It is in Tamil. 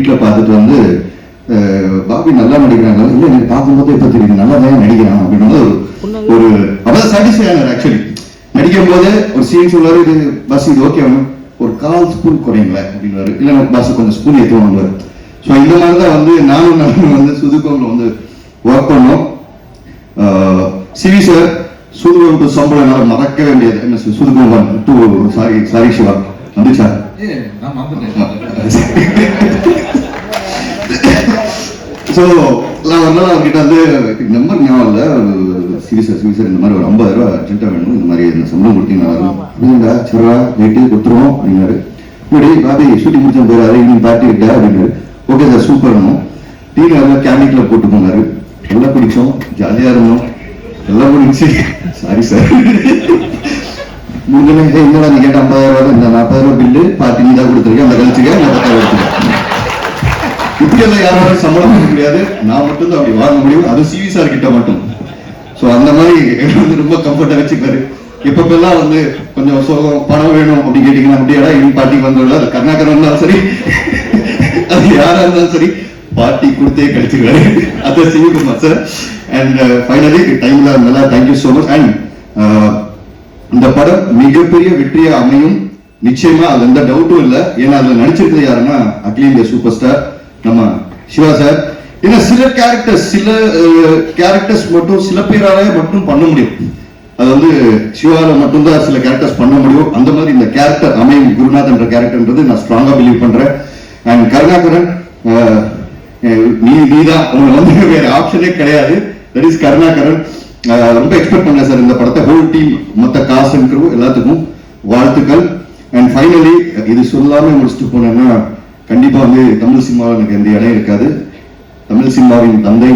வீட்டில் பார்த்துட்டு வந்து பாபி நல்லா நடிக்கிறாங்க, இல்லை எனக்கு பார்க்கும்போது இப்போ தெரியுது நல்லா தான் நடிக்கிறான் அப்படின்னு ஒரு அவ்வளோ சாட்டிஸ்ஃபை ஆனார். ஆக்சுவலி நடிக்கும் போது ஒரு சீன் சொல்லுவார், இது பஸ் இது ஓகே ஒரு 1/4 ஸ்பூன் குறையுங்களேன் அப்படின்னாரு, இல்லை பஸ் கொஞ்சம் ஸ்பூன் ஏற்றுவாங்க. ஸோ இந்த மாதிரி தான் வந்து நானும் வந்து சுதுகோவில் வந்து ஒர்க் பண்ணோம். சிவி சார் சுதுகோம் டு சம்பளம் என்னால் மறக்கவே முடியாது. என்ன சுதுகோம் டு சாரி சிவா வந்துச்சா? ஸோ நான் ஒரு நாள் அவர்கிட்ட வந்து நம்பர் ஞாபகம் இல்லை, சிவி சார் இந்த மாதிரி ஒரு 50,000 ரூபா அர்ஜென்ட்டாக வேணும், இந்த மாதிரி இந்த சம்பளம் கொடுத்தீங்கன்னா அப்படிங்களா சரிவா வெயிட்டு கொடுத்துருவோம் அப்படின்னாரு. இப்படி பாபி ஷூட்டிங் முடிச்ச போயிடாரு, ஈவினிங் பார்ட்டி இருக்கா அப்படின்னாரு. ஓகே சார் சூப்பர்னும் டீ எல்லாம் கேண்டிக்ல போட்டு போனாரு. எல்லாம் பிடிச்சோம், ஜாலியாக இருந்தோம், எல்லாம் முடிச்சு சாரி சார் முடிஞ்சோடனே என்னடா நீ கேட்ட 50,000 ரூபா இந்த 40,000 ரூபா பில்லு பார்ட்டி நீ தான் கொடுத்துருக்கேன், அந்த கழிச்சுக்க நான் 10,000 எடுத்துக்கேன். இப்படி எல்லாம் யாராலும் சம்பளம் பண்ண முடியாது, நான் மட்டும் தான் அப்படி வாங்க முடியும், அது சிவி சார் கிட்ட மட்டும். ஸோ அந்த மாதிரி வந்து ரொம்ப கம்ஃபர்ட்டா வச்சுக்காரு. இப்பெல்லாம் வந்து கொஞ்சம் சோகம் பணம் வேணும் அப்படின்னு கேட்டீங்கன்னா அப்படியாடா இனி பார்ட்டிக்கு வந்துடல, அது கருணாகரன் இருந்தாலும் சரி அது யாரா இருந்தாலும் சரி பார்ட்டி கொடுத்தே கழிச்சுக்கிறாரு. அது சிவகுமார் சார். அண்ட் ஃபைனலி டைம்ல நல்லா தேங்க்யூ ஸோ மச். அண்ட் இந்த படம் மிகப்பெரிய வெற்றியா அமையும் நிச்சயமா, அது எந்த டவுட்டும் இல்லை. ஏன்னா அதுல நடிச்சிருக்கிறது யாருன்னா அகில இந்திய சூப்பர் ஸ்டார் நம்ம சிவா சார். ஏன்னா சில கேரக்டர்ஸ் மட்டும் சில பேரால மட்டும் பண்ண முடியும், அது வந்து சிவால மட்டும்தான் சில கேரக்டர்ஸ் பண்ண முடியும். அந்த மாதிரி இந்த கேரக்டர் அமையும் குருநாத் என்ற கேரக்டர்ன்றது நான் ஸ்ட்ராங்கா பிலீவ் பண்றேன். அண்ட் கருணாகரன் நீதான், உங்களுக்கு வந்து வேற ஆப்ஷனே கிடையாது, தட் இஸ் கருணாகரன். ரொம்ப எக்ஸ்பெக்ட் பண்ணேன் சார் இந்த படத்தை, ஹோல் டீம் மொத்த காசு எல்லாத்துக்கும் வாழ்த்துக்கள். அண்ட் ஃபைனலி இது சொல்லாம முடிச்சுட்டு போனேன்னா கண்டிப்பா வந்து தமிழ் சினிமாவில் எனக்கு எந்த இடம் இருக்காது. தமிழ் சினிமாவின் தந்தை